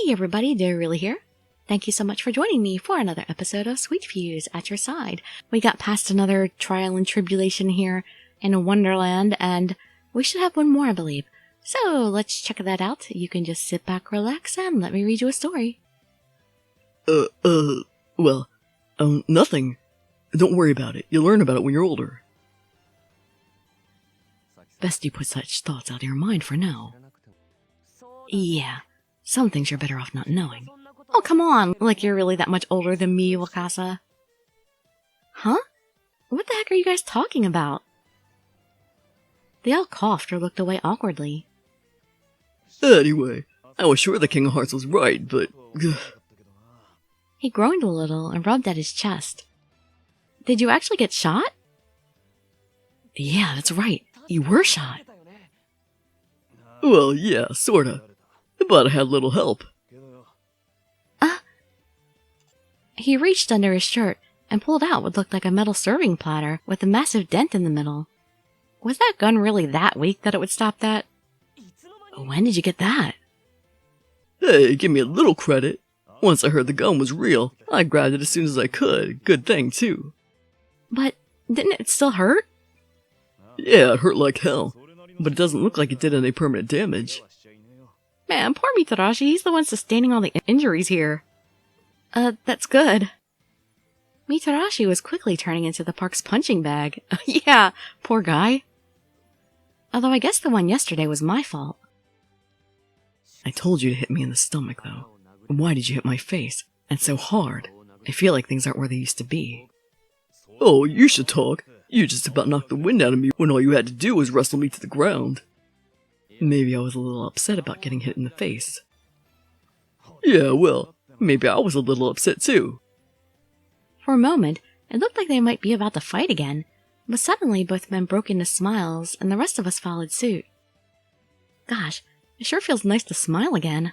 Hey everybody, Dirili here. Thank you so much for joining me for another episode of Sweet Fuse at your side. We got past another trial and tribulation here in Wonderland, and we should have one more, I believe. So let's check that out. You can just sit back, relax, and let me read you a story. Nothing. Don't worry about it. You'll learn about it when you're older. Best you put such thoughts out of your mind for now. Yeah, some things you're better off not knowing. Oh, come on, like you're really that much older than me, Wakasa. Huh? What the heck are you guys talking about? They all coughed or looked away awkwardly. Anyway, I was sure the King of Hearts was right, but... He groaned a little and rubbed at his chest. Did you actually get shot? Yeah, that's right. You were shot. Well, yeah, sorta. But I had little help. He reached under his shirt and pulled out what looked like a metal serving platter with a massive dent in the middle. Was that gun really that weak that it would stop that? When did you get that? Hey, give me a little credit. Once I heard the gun was real, I grabbed it as soon as I could. Good thing, too. But didn't it still hurt? Yeah, it hurt like hell. But it doesn't look like it did any permanent damage. Man, poor Mitarashi, he's the one sustaining all the injuries here. That's good. Mitarashi was quickly turning into the park's punching bag. Yeah, poor guy. Although I guess the one yesterday was my fault. I told you to hit me in the stomach, though. Why did you hit my face? And so hard? I feel like things aren't where they used to be. Oh, you should talk. You just about knocked the wind out of me when all you had to do was wrestle me to the ground. Maybe I was a little upset about getting hit in the face. Yeah, well, maybe I was a little upset too. For a moment, it looked like they might be about to fight again, but suddenly both men broke into smiles and the rest of us followed suit. Gosh, it sure feels nice to smile again.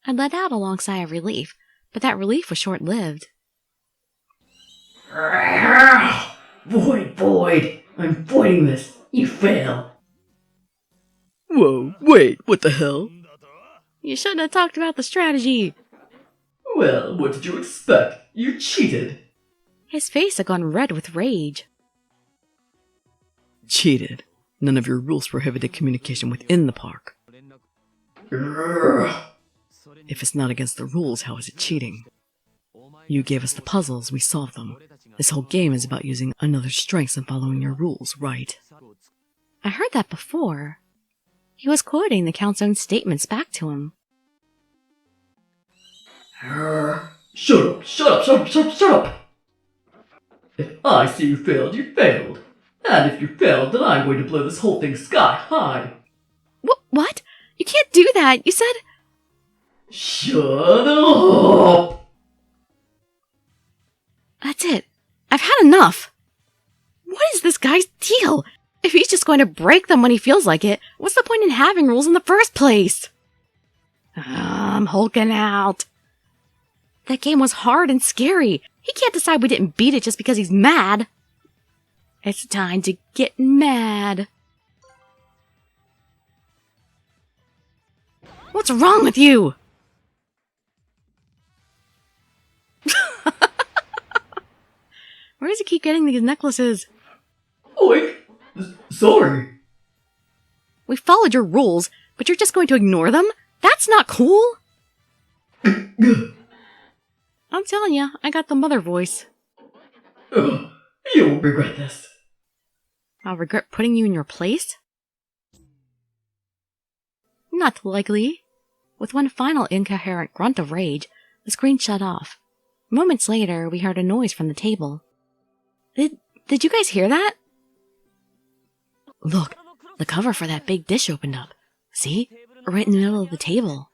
I let out a long sigh of relief, but that relief was short-lived. Void, I'm voiding this. You fail. Whoa, wait, what the hell? You shouldn't have talked about the strategy. Well, what did you expect? You cheated. His face had gone red with rage. Cheated. None of your rules prohibited communication within the park. If it's not against the rules, how is it cheating? You gave us the puzzles, we solved them. This whole game is about using another's strengths and following your rules, right? I heard that before. He was quoting the Count's own statements back to him. Shut up! If I see you failed, you failed. And if you failed, then I'm going to blow this whole thing sky high. What? You can't do that, you said... Shut up! That's it. I've had enough. What is this guy's deal? If he's just going to break them when he feels like it, what's the point in having rules in the first place? I'm hulking out. That game was hard and scary. He can't decide we didn't beat it just because he's mad. It's time to get mad. What's wrong with you? Where does he keep getting these necklaces? Oink! Sorry. We followed your rules, but you're just going to ignore them? That's not cool! I'm telling you, I got the mother voice. You won't regret this. I'll regret putting you in your place? Not likely. With one final incoherent grunt of rage, the screen shut off. Moments later, we heard a noise from the table. Did you guys hear that? Look, the cover for that big dish opened up. See? Right in the middle of the table.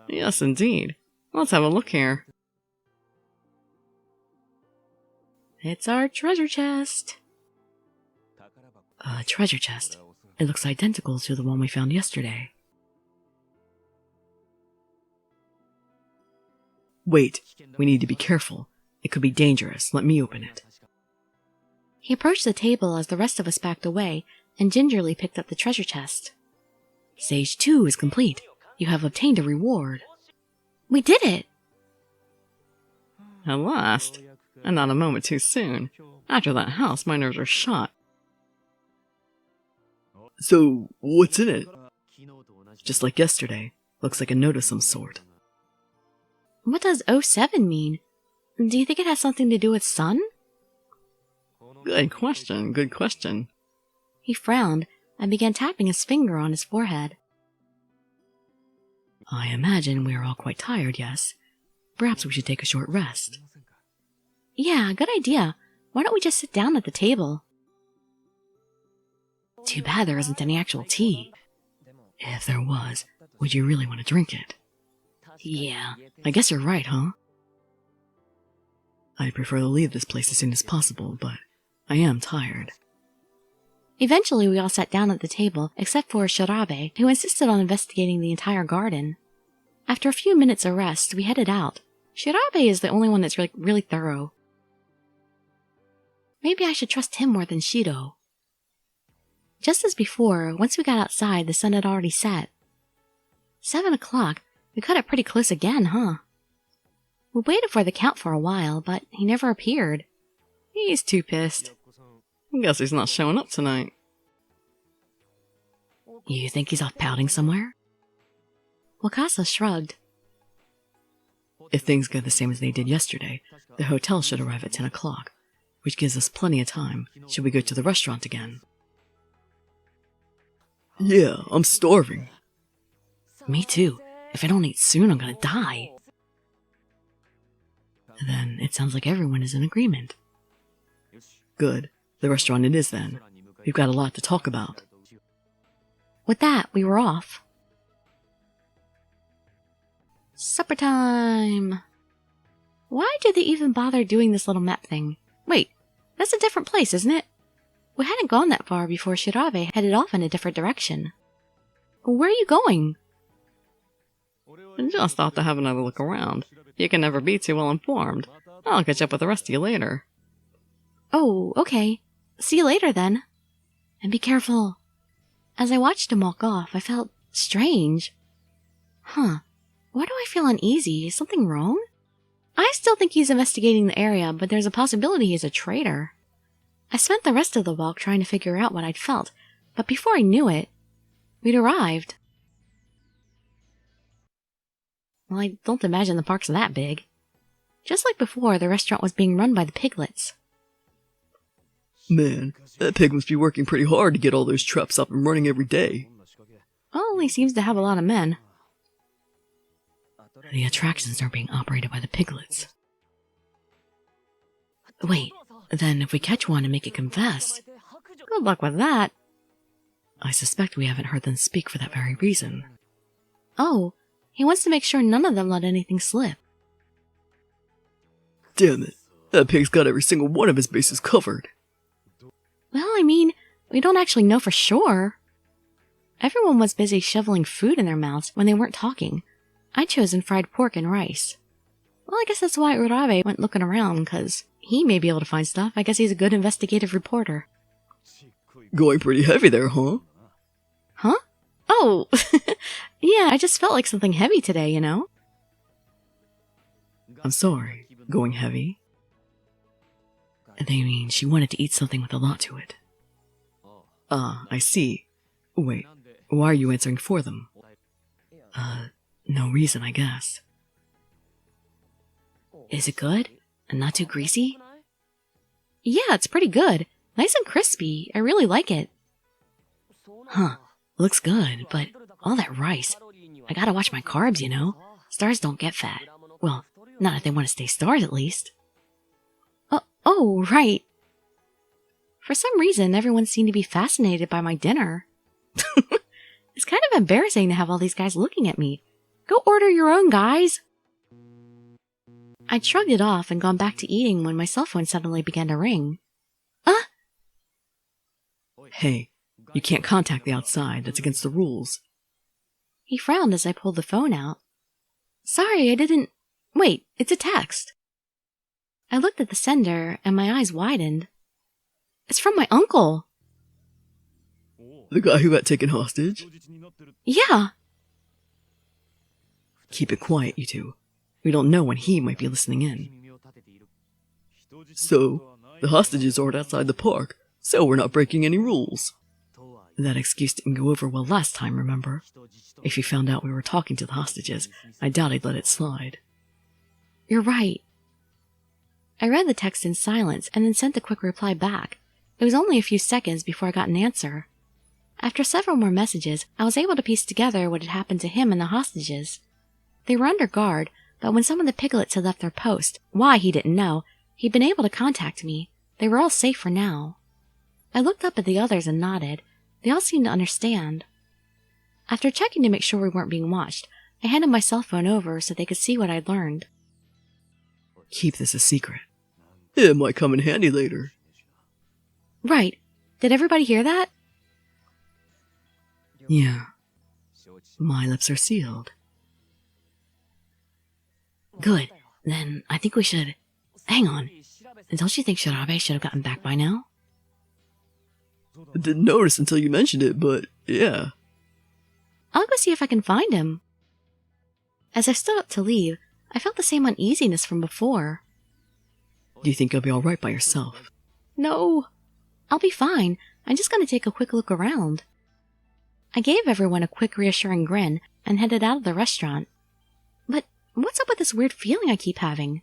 Yes, indeed. Let's have a look here. It's our treasure chest. A treasure chest. It looks identical to the one we found yesterday. Wait, we need to be careful. It could be dangerous. Let me open it. He approached the table as the rest of us backed away and gingerly picked up the treasure chest. Stage 2 is complete. You have obtained a reward. We did it! At last. And not a moment too soon. After that house, my nerves are shot. So, what's in it? Just like yesterday. Looks like a note of some sort. What does 07 mean? Do you think it has something to do with sun? Good question, good question. He frowned and began tapping his finger on his forehead. I imagine we are all quite tired, yes? Perhaps we should take a short rest. Yeah, good idea. Why don't we just sit down at the table? Too bad there isn't any actual tea. If there was, would you really want to drink it? Yeah, I guess you're right, huh? I'd prefer to leave this place as soon as possible, but I am tired. Eventually we all sat down at the table, except for Shirabe, who insisted on investigating the entire garden. After a few minutes of rest, we headed out. Shirabe is the only one that's really thorough. Maybe I should trust him more than Shidou. Just as before, once we got outside, the sun had already set. 7 o'clock. We cut it pretty close again, huh? We waited for the count for a while, but he never appeared. He's too pissed. Guess he's not showing up tonight. You think he's off pouting somewhere? Wakasa shrugged. If things go the same as they did yesterday, the hotel should arrive at 10 o'clock, which gives us plenty of time should we go to the restaurant again. Yeah, I'm starving. Me too. If I don't eat soon, I'm gonna die. Then it sounds like everyone is in agreement. Good. The restaurant it is then. We've got a lot to talk about. With that, we were off. Supper time! Why did they even bother doing this little map thing? Wait, that's a different place, isn't it? We hadn't gone that far before Shirabe headed off in a different direction. Where are you going? Just thought to have another look around. You can never be too well informed. I'll catch up with the rest of you later. Oh, okay. See you later then. And be careful. As I watched him walk off, I felt strange. Huh. Why do I feel uneasy? Is something wrong? I still think he's investigating the area, but there's a possibility he's a traitor. I spent the rest of the walk trying to figure out what I'd felt, but before I knew it, we'd arrived. Well, I don't imagine the park's that big. Just like before, the restaurant was being run by the piglets. Man, that pig must be working pretty hard to get all those traps up and running every day. Well, he seems to have a lot of men. The attractions are being operated by the piglets. Wait, then if we catch one and make it confess, good luck with that. I suspect we haven't heard them speak for that very reason. Oh, he wants to make sure none of them let anything slip. Damn it, that pig's got every single one of his bases covered. Well, I mean, we don't actually know for sure. Everyone was busy shoveling food in their mouths when they weren't talking. I'd chosen fried pork and rice. Well, I guess that's why Urabe went looking around, because he may be able to find stuff. I guess he's a good investigative reporter. Going pretty heavy there, huh? Huh? Oh, yeah, I just felt like something heavy today, you know? I'm sorry. Going heavy? They mean she wanted to eat something with a lot to it. Ah, I see. Wait, why are you answering for them? No reason, I guess. Is it good? And not too greasy? Yeah, it's pretty good. Nice and crispy. I really like it. Huh, looks good, but All that rice. I gotta watch my carbs, you know? Stars don't get fat. Well, not if they want to stay stars, at least. Oh, right. For some reason, everyone seemed to be fascinated by my dinner. It's kind of embarrassing to have all these guys looking at me. Go order your own, guys! I'd shrugged it off and gone back to eating when my cell phone suddenly began to ring. Hey, you can't contact the outside. That's against the rules. He frowned as I pulled the phone out. Sorry, I didn't... Wait, it's a text. I looked at the sender, and my eyes widened. It's from my uncle. The guy who got taken hostage? Yeah. Keep it quiet, you two. We don't know when he might be listening in. So, the hostages aren't outside the park, so we're not breaking any rules. That excuse didn't go over well last time, remember? If he found out we were talking to the hostages, I doubt he'd let it slide. You're right. I read the text in silence and then sent a quick reply back. It was only a few seconds before I got an answer. After several more messages, I was able to piece together what had happened to him and the hostages. They were under guard, but when some of the piglets had left their post, why he didn't know, he'd been able to contact me. They were all safe for now. I looked up at the others and nodded. They all seemed to understand. After checking to make sure we weren't being watched, I handed my cell phone over so they could see what I'd learned. Keep this a secret. It might come in handy later. Right. Did everybody hear that? Yeah. My lips are sealed. Good. Then I think we should... Hang on. Don't you think Shirabe should have gotten back by now? I didn't notice until you mentioned it, but yeah. I'll go see if I can find him. As I stood up to leave, I felt the same uneasiness from before. Do you think you'll be alright by yourself? No. I'll be fine. I'm just going to take a quick look around. I gave everyone a quick reassuring grin and headed out of the restaurant. But what's up with this weird feeling I keep having?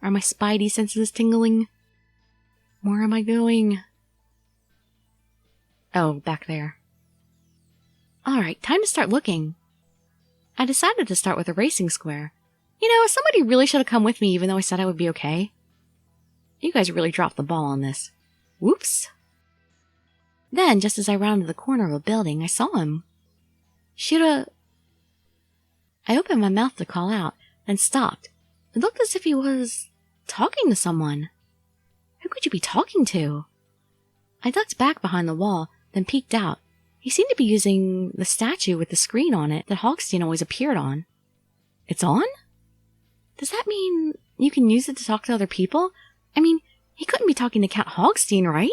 Are my spidey senses tingling? Where am I going? Oh, back there. Alright, time to start looking. I decided to start with a racing square. You know, somebody really should have come with me even though I said I would be okay. You guys really dropped the ball on this. Whoops. Then, just as I rounded the corner of a building, I saw him. I opened my mouth to call out, then stopped. It looked as if he was talking to someone. Who could you be talking to? I ducked back behind the wall, then peeked out. He seemed to be using the statue with the screen on it that Hogstein always appeared on. It's on? Does that mean you can use it to talk to other people? I mean, he couldn't be talking to Count Hogstein, right?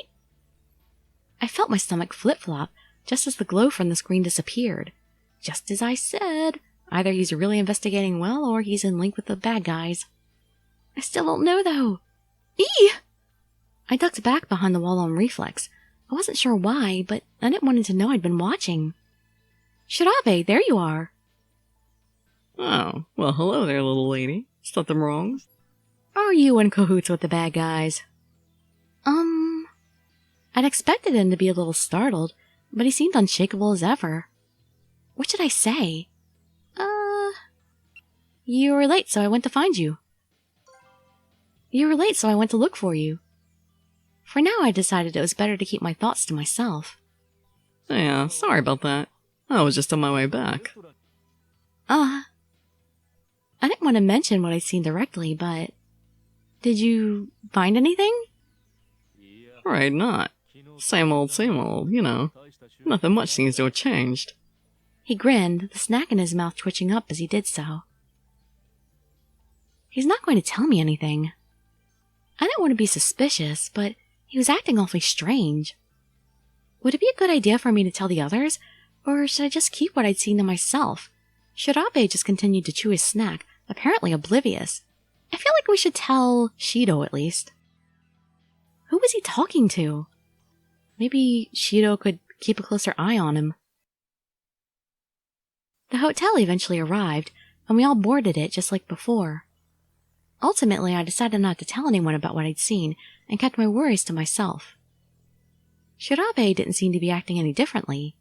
I felt my stomach flip-flop just as the glow from the screen disappeared. Just as I said, either he's really investigating well or he's in link with the bad guys. I still don't know, though. Eee! I ducked back behind the wall on reflex. I wasn't sure why, but I didn't want him to know I'd been watching. Shirabe, there you are. Oh, well, hello there, little lady. Something wrong? Are you in cahoots with the bad guys? I'd expected him to be a little startled, but he seemed unshakable as ever. What should I say? You were late, so I went to find you. You were late, so I went to look for you. For now, I decided it was better to keep my thoughts to myself. Yeah, sorry about that. I was just on my way back. I didn't want to mention what I'd seen directly, but... Did you find anything? Right, not. Same old, you know. Nothing much seems to have changed. He grinned, the snack in his mouth twitching up as he did so. He's not going to tell me anything. I didn't want to be suspicious, but he was acting awfully strange. Would it be a good idea for me to tell the others, or should I just keep what I'd seen to myself? Shirabe just continued to chew his snack, apparently oblivious. I feel like we should tell Shidou at least. Who was he talking to? Maybe Shidou could keep a closer eye on him. The hotel eventually arrived, and we all boarded it just like before. Ultimately, I decided not to tell anyone about what I'd seen, and kept my worries to myself. Shirabe didn't seem to be acting any differently.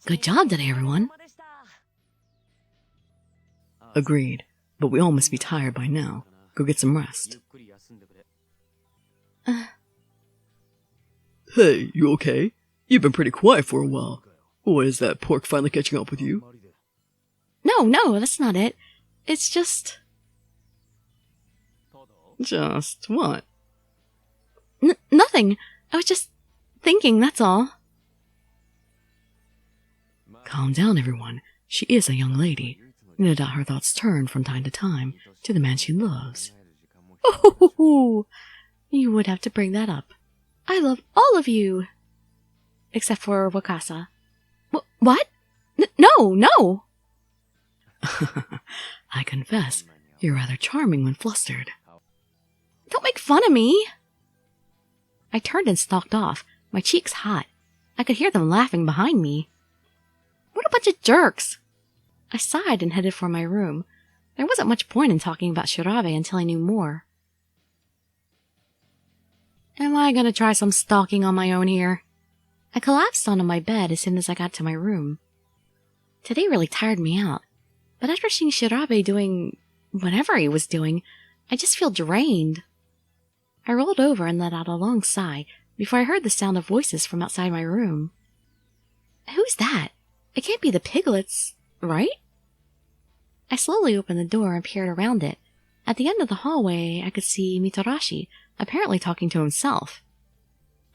Good job today, everyone. Agreed, but we all must be tired by now. Go get some rest. Hey, you okay? You've been pretty quiet for a while. What is that, pork finally catching up with you? No, that's not it. It's just... Just what? Nothing. I was just thinking, that's all. Calm down, everyone. She is a young lady. No doubt her thoughts turn from time to time to the man she loves. Oh, you would have to bring that up. I love all of you. Except for Wakasa. What? No! I confess, you're rather charming when flustered. Don't make fun of me! I turned and stalked off, my cheeks hot. I could hear them laughing behind me. What a bunch of jerks! I sighed and headed for my room. There wasn't much point in talking about Shirabe until I knew more. Am I gonna try some stalking on my own here? I collapsed onto my bed as soon as I got to my room. Today really tired me out, but after seeing Shirabe doing whatever he was doing, I just feel drained. I rolled over and let out a long sigh before I heard the sound of voices from outside my room. Who's that? It can't be the piglets, right? I slowly opened the door and peered around it. At the end of the hallway, I could see Mitarashi, apparently talking to himself.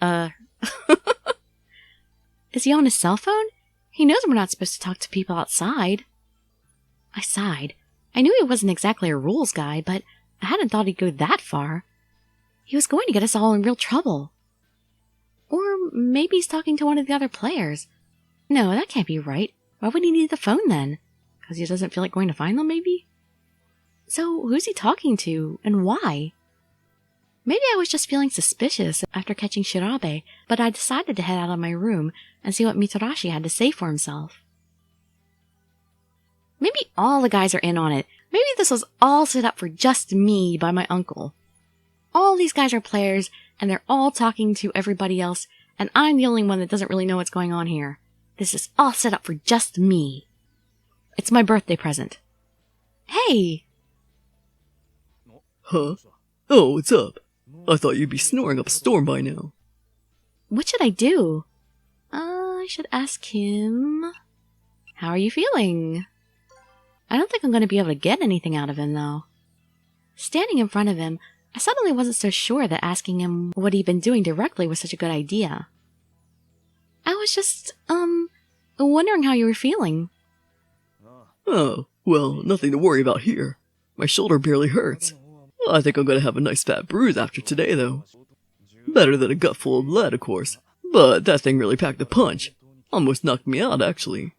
Is he on his cell phone? He knows we're not supposed to talk to people outside. I sighed. I knew he wasn't exactly a rules guy, but I hadn't thought he'd go that far. He was going to get us all in real trouble. Or maybe he's talking to one of the other players. No, that can't be right. Why would he need the phone then? Because he doesn't feel like going to find them, maybe? So, who's he talking to, and why? Maybe I was just feeling suspicious after catching Shirabe, but I decided to head out of my room and see what Mitarashi had to say for himself. Maybe all the guys are in on it. Maybe this was all set up for just me by my uncle. All these guys are players, and they're all talking to everybody else, and I'm the only one that doesn't really know what's going on here. This is all set up for just me. It's my birthday present. Hey! Huh? Oh, what's up? I thought you'd be snoring up a storm by now. What should I do? I should ask him... How are you feeling? I don't think I'm going to be able to get anything out of him, though. Standing in front of him, I suddenly wasn't so sure that asking him what he'd been doing directly was such a good idea. I was just, wondering how you were feeling. Oh, well, nothing to worry about here. My shoulder barely hurts. I think I'm going to have a nice fat bruise after today, though. Better than a gut full of lead, of course. But that thing really packed a punch. Almost knocked me out, actually.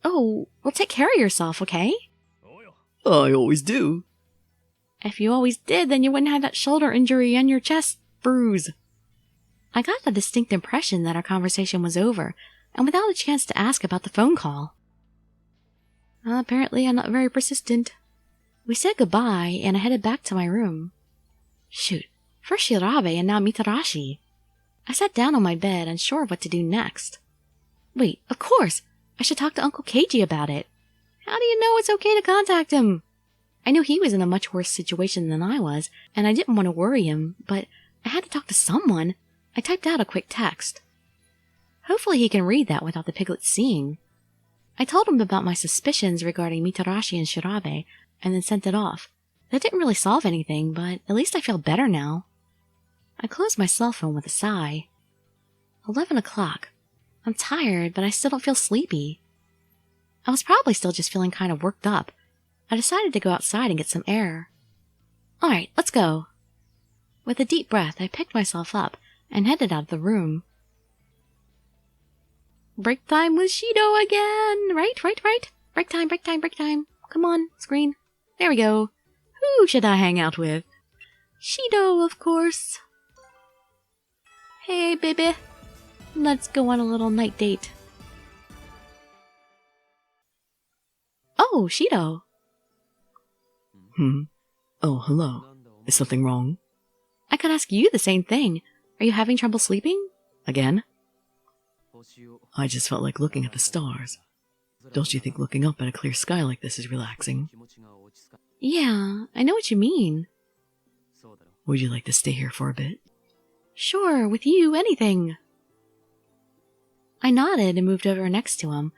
Oh, well, take care of yourself, okay? I always do. If you always did, then you wouldn't have that shoulder injury and your chest bruise. I got the distinct impression that our conversation was over, and without a chance to ask about the phone call. Apparently, I'm not very persistent. We said goodbye, and I headed back to my room. Shoot, first Shirabe and now Mitarashi. I sat down on my bed, unsure of what to do next. Wait, of course! I should talk to Uncle Keiji about it. How do you know it's okay to contact him? I knew he was in a much worse situation than I was, and I didn't want to worry him, but I had to talk to someone. I typed out a quick text. Hopefully he can read that without the piglets seeing. I told him about my suspicions regarding Mitarashi and Shirabe, and then sent it off. That didn't really solve anything, but at least I feel better now. I closed my cell phone with a sigh. 11 o'clock. I'm tired, but I still don't feel sleepy. I was probably still just feeling kind of worked up. I decided to go outside and get some air. Alright, let's go. With a deep breath, I picked myself up and headed out of the room. Break time with Shidou again! Right? Break time. Come on, screen. There we go. Who should I hang out with? Shidou, of course. Hey, baby. Let's go on a little night date. Oh, Shidou. Oh, hello. Is something wrong? I could ask you the same thing. Are you having trouble sleeping? Again? I just felt like looking at the stars. Don't you think looking up at a clear sky like this is relaxing? Yeah, I know what you mean. Would you like to stay here for a bit? Sure, with you, anything. I nodded and moved over next to him.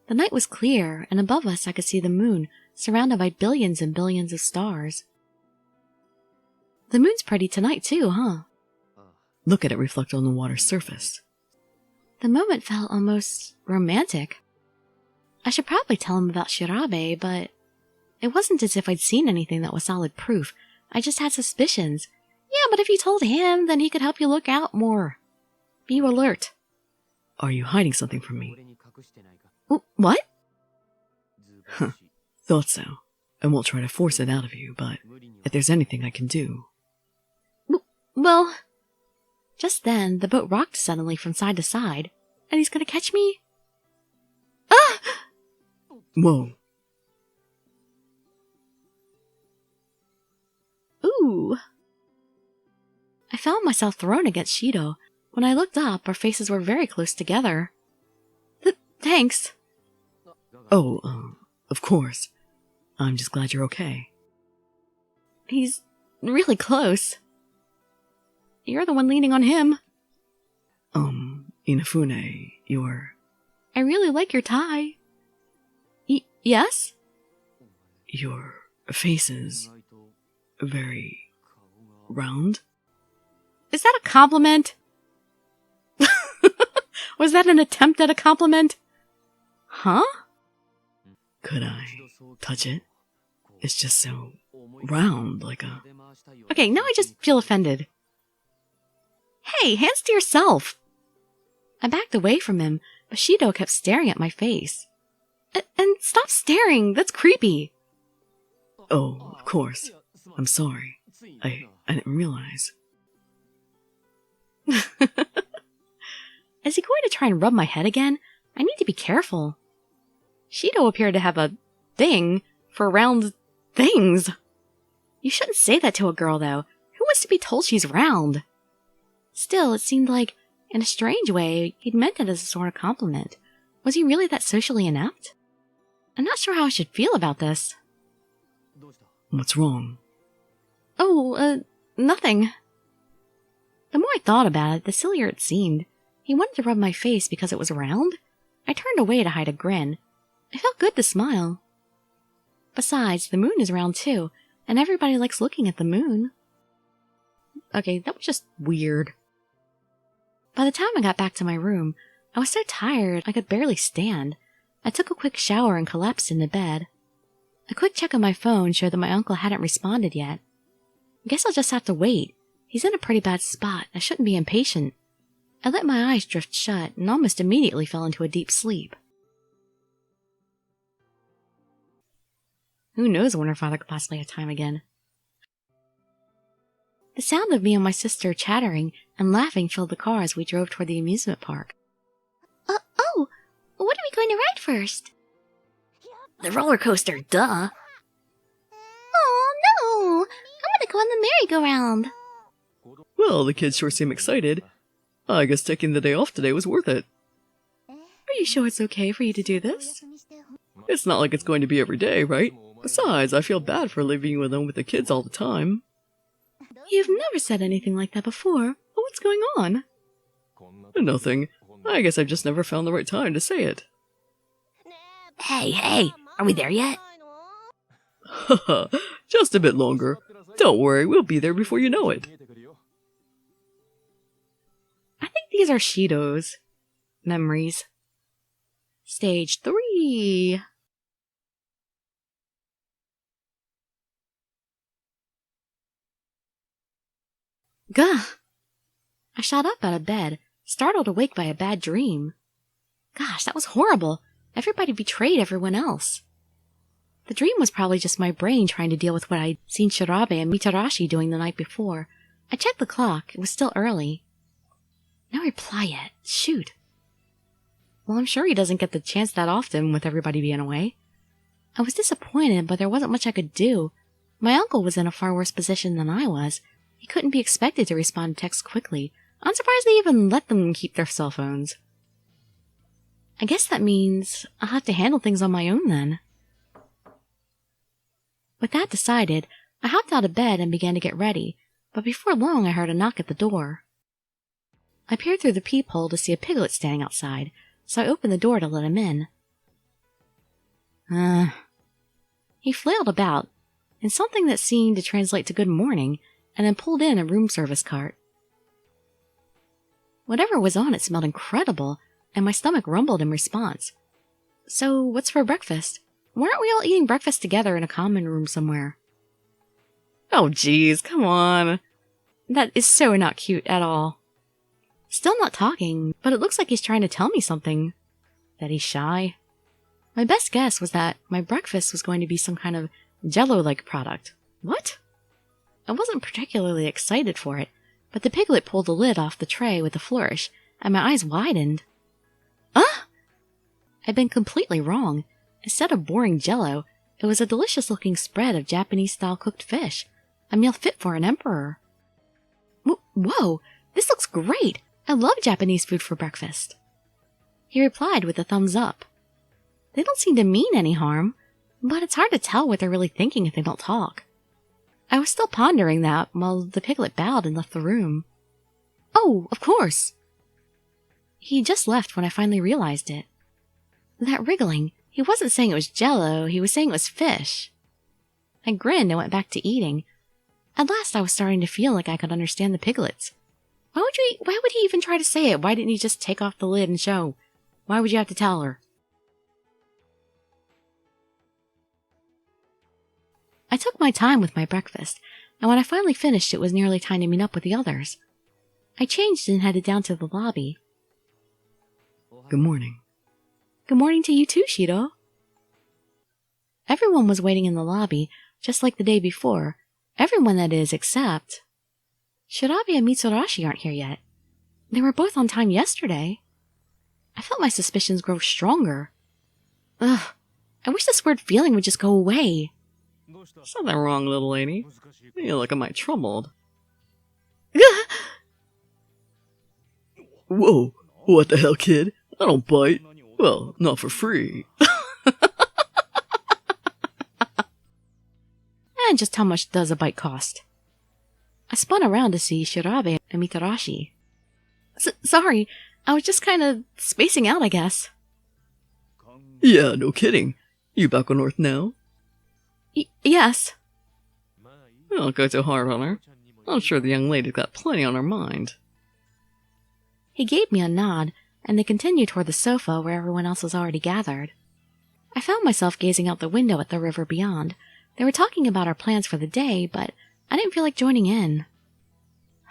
The night was clear, and above us I could see the moon, surrounded by billions and billions of stars. The moon's pretty tonight too, huh? Look at it reflect on the water's surface. The moment felt almost romantic. I should probably tell him about Shirabe, but it wasn't as if I'd seen anything that was solid proof. I just had suspicions. Yeah, but if you told him, then he could help you look out more. Be alert. Are you hiding something from me? What? Thought so. I won't try to force it out of you, but if there's anything I can do... Well... Just then, the boat rocked suddenly from side to side, and he's gonna catch me? Ah! Whoa. Ooh. I found myself thrown against Shidou. When I looked up, our faces were very close together. Thanks. Oh, of course. I'm just glad you're okay. He's really close. You're the one leaning on him. Inafune, you're... I really like your tie. Yes? Your face is... very... round? Is that a compliment? Was that an attempt at a compliment? Huh? Could I touch it? It's just so round, like a... Okay, now I just feel offended. Hey, hands to yourself! I backed away from him, but Shidou kept staring at my face. And stop staring, that's creepy! Oh, of course. I'm sorry. I didn't realize. Is he going to try and rub my head again? I need to be careful. Shidou appeared to have a thing for round things. You shouldn't say that to a girl, though. Who wants to be told she's round? Still, it seemed like, in a strange way, he'd meant it as a sort of compliment. Was he really that socially inept? I'm not sure how I should feel about this. What's wrong? Oh, nothing. The more I thought about it, the sillier it seemed. He wanted to rub my face because it was round? I turned away to hide a grin. It felt good to smile. Besides, the moon is round too, and everybody likes looking at the moon. Okay, that was just weird. By the time I got back to my room, I was so tired I could barely stand. I took a quick shower and collapsed into bed. A quick check on my phone showed that my uncle hadn't responded yet. I guess I'll just have to wait. He's in a pretty bad spot. I shouldn't be impatient. I let my eyes drift shut and almost immediately fell into a deep sleep. Who knows when her father could possibly have time again. The sound of me and my sister chattering and laughing filled the car as we drove toward the amusement park. Oh, what are we going to ride first? The roller coaster, duh! Oh, no! I want to go on the merry-go-round. Well, the kids sure seem excited. I guess taking the day off today was worth it. Are you sure it's okay for you to do this? It's not like it's going to be every day, right? Besides, I feel bad for leaving you alone with the kids all the time. You've never said anything like that before. What's going on? Nothing. I guess I've just never found the right time to say it. Hey, are we there yet? Haha, just a bit longer. Don't worry, we'll be there before you know it. I think these are Shidou's memories. Stage 3. Gah! I shot up out of bed, startled awake by a bad dream. Gosh, that was horrible. Everybody betrayed everyone else. The dream was probably just my brain trying to deal with what I'd seen Shirabe and Mitarashi doing the night before. I checked the clock. It was still early. No reply yet. Shoot. Well, I'm sure he doesn't get the chance that often with everybody being away. I was disappointed, but there wasn't much I could do. My uncle was in a far worse position than I was. He couldn't be expected to respond to texts quickly. I'm surprised they even let them keep their cell phones. I guess that means I'll have to handle things on my own then. With that decided, I hopped out of bed and began to get ready, but before long I heard a knock at the door. I peered through the peephole to see a piglet standing outside, so I opened the door to let him in. He flailed about, in something that seemed to translate to good morning, and then pulled in a room service cart. Whatever was on it smelled incredible, and my stomach rumbled in response. So, what's for breakfast? Why aren't we all eating breakfast together in a common room somewhere? Oh geez, come on. That is so not cute at all. Still not talking, but it looks like he's trying to tell me something. That he's shy. My best guess was that my breakfast was going to be some kind of jello-like product. What? I wasn't particularly excited for it, but the piglet pulled the lid off the tray with a flourish, and my eyes widened. I'd been completely wrong. Instead of boring jello, it was a delicious-looking spread of Japanese-style cooked fish, a meal fit for an emperor. Whoa, this looks great! I love Japanese food for breakfast. He replied with a thumbs up. They don't seem to mean any harm, but it's hard to tell what they're really thinking if they don't talk. I was still pondering that while the piglet bowed and left the room. Oh, of course! He just left when I finally realized it. That wriggling, he wasn't saying it was jello, he was saying it was fish. I grinned and went back to eating. At last I was starting to feel like I could understand the piglets. Why would he even try to say it? Why didn't he just take off the lid and show? Why would you have to tell her? I took my time with my breakfast, and when I finally finished it was nearly time to meet up with the others. I changed and headed down to the lobby. Good morning. Good morning to you too, Shidou. Everyone was waiting in the lobby, just like the day before. Everyone, that is, except... Shirabe and Mitsurashi aren't here yet. They were both on time yesterday. I felt my suspicions grow stronger. Ugh, I wish this weird feeling would just go away. Something wrong, little lady. You look a mite troubled. Whoa, what the hell, kid? I don't bite. Well, not for free. And just how much does a bite cost? I spun around to see Shirabe and Mitarashi. Sorry, I was just kind of spacing out, I guess. Yeah, no kidding. You back on Earth now? Yes. Don't go too hard on her. I'm sure the young lady's got plenty on her mind. He gave me a nod, and they continued toward the sofa where everyone else was already gathered. I found myself gazing out the window at the river beyond. They were talking about our plans for the day, but I didn't feel like joining in.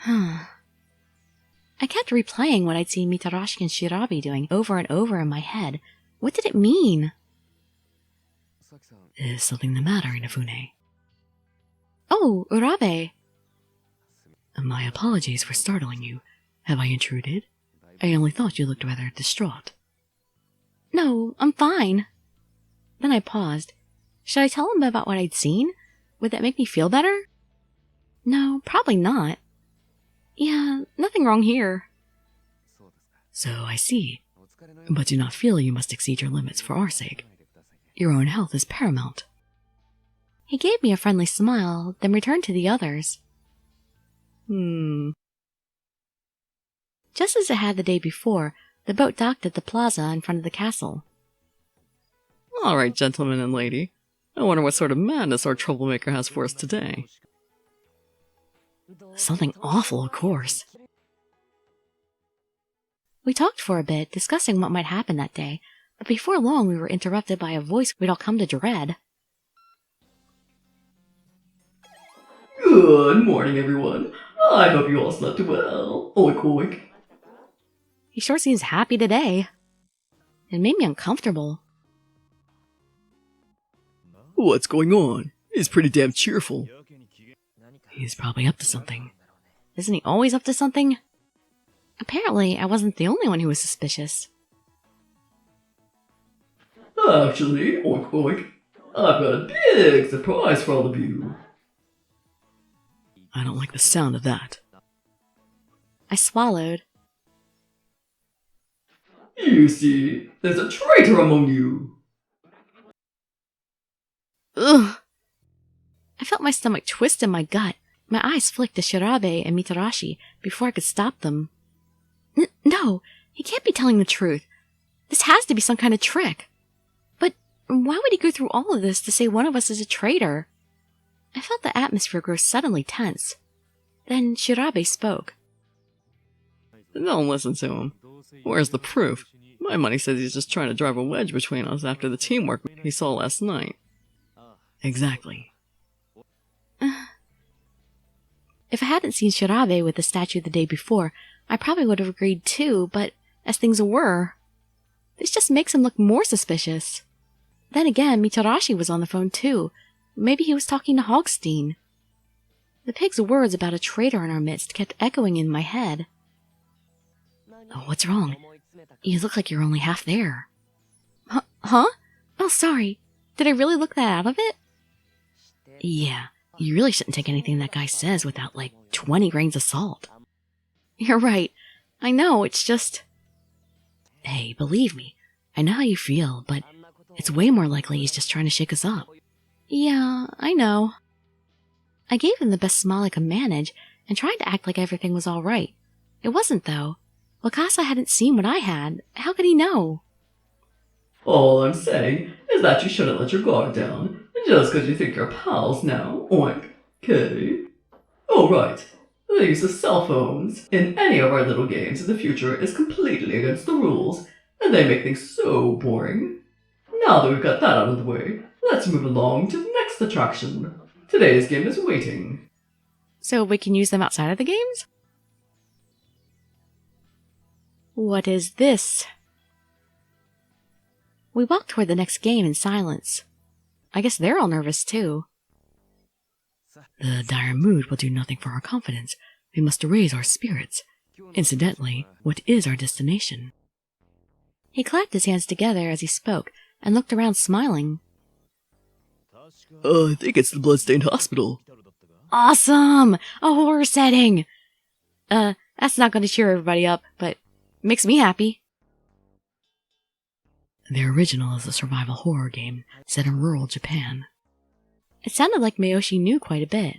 I kept replaying what I'd seen Mitarashi and Shirabe doing over and over in my head. What did it mean? Is something the matter, Inafune? Oh, Urabe. My apologies for startling you. Have I intruded? I only thought you looked rather distraught. No, I'm fine. Then I paused. Should I tell him about what I'd seen? Would that make me feel better? No, probably not. Yeah, nothing wrong here. So I see. But do not feel you must exceed your limits for our sake. Your own health is paramount. He gave me a friendly smile, then returned to the others. Just as it had the day before, the boat docked at the plaza in front of the castle. All right, gentleman and lady. I wonder what sort of madness our troublemaker has for us today. Something awful, of course. We talked for a bit, discussing what might happen that day, but before long we were interrupted by a voice we'd all come to dread. Good morning, everyone. I hope you all slept well. Oink oink. He sure seems happy today. It made me uncomfortable. What's going on? He's pretty damn cheerful. He's probably up to something. Isn't he always up to something? Apparently, I wasn't the only one who was suspicious. Actually, oink oink, I've got a big surprise for all of you. I don't like the sound of that. I swallowed. You see, there's a traitor among you. Ugh! I felt my stomach twist in my gut. My eyes flicked to Shirabe and Mitarashi before I could stop them. No, he can't be telling the truth. This has to be some kind of trick. But why would he go through all of this to say one of us is a traitor? I felt the atmosphere grow suddenly tense. Then Shirabe spoke. Don't listen to him. Where's the proof? My money says he's just trying to drive a wedge between us after the teamwork he saw last night. Exactly. If I hadn't seen Shirabe with the statue the day before, I probably would have agreed too, but as things were, this just makes him look more suspicious. Then again, Mitarashi was on the phone too. Maybe he was talking to Hogstein. The pig's words about a traitor in our midst kept echoing in my head. Oh, what's wrong? You look like you're only half there. Huh? Oh, sorry. Did I really look that out of it? Yeah, you really shouldn't take anything that guy says without, 20 grains of salt. You're right. I know, it's just... Hey, believe me, I know how you feel, but it's way more likely he's just trying to shake us up. Yeah, I know. I gave him the best smile I could manage and tried to act like everything was all right. It wasn't, though. Wakasa hadn't seen what I had. How could he know? All I'm saying is that you shouldn't let your guard down, just because you think you're pals now, oink, okay? Oh, right. The use of cell phones in any of our little games in the future is completely against the rules, and they make things so boring. Now that we've got that out of the way, let's move along to the next attraction. Today's game is waiting. So we can use them outside of the games? What is this? We walked toward the next game in silence. I guess they're all nervous too. The dire mood will do nothing for our confidence. We must raise our spirits. Incidentally, what is our destination? He clapped his hands together as he spoke and looked around smiling. I think it's the Bloodstained Hospital. Awesome! A horror setting! That's not going to cheer everybody up, but makes me happy. The original is a survival horror game set in rural Japan. It sounded like Miyoshi knew quite a bit.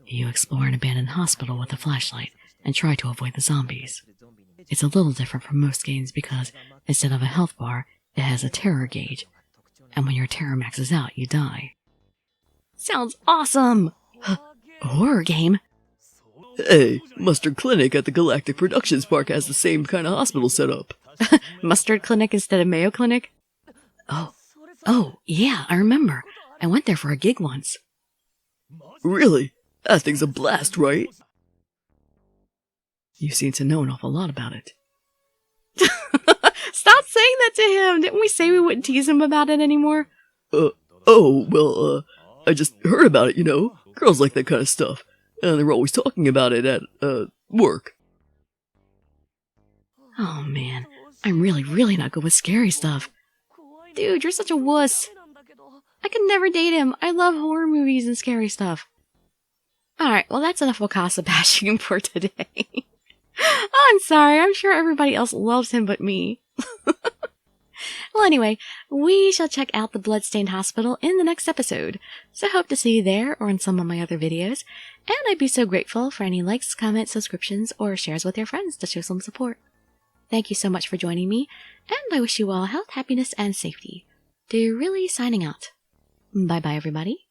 You explore an abandoned hospital with a flashlight and try to avoid the zombies. It's a little different from most games because instead of a health bar, it has a terror gauge. And when your terror maxes out, you die. Sounds awesome! A horror game? Hey, Mustard Clinic at the Galactic Productions Park has the same kind of hospital setup. Mustard Clinic instead of Mayo Clinic? Oh, yeah, I remember. I went there for a gig once. Really? That thing's a blast, right? You seem to know an awful lot about it. Stop saying that to him! Didn't we say we wouldn't tease him about it anymore? I just heard about it, you know? Girls like that kind of stuff. And they were always talking about it at, work. Oh man, I'm really not good with scary stuff. Dude, you're such a wuss. I could never date him. I love horror movies and scary stuff. Alright, well that's enough Wakasa bashing for today. Oh, I'm sorry, I'm sure everybody else loves him but me. Well anyway, we shall check out the Bloodstained Hospital in the next episode, so hope to see you there or in some of my other videos, and I'd be so grateful for any likes, comments, subscriptions, or shares with your friends to show some support. Thank you so much for joining me, and I wish you all health, happiness, and safety. Dirili signing out. Bye bye everybody.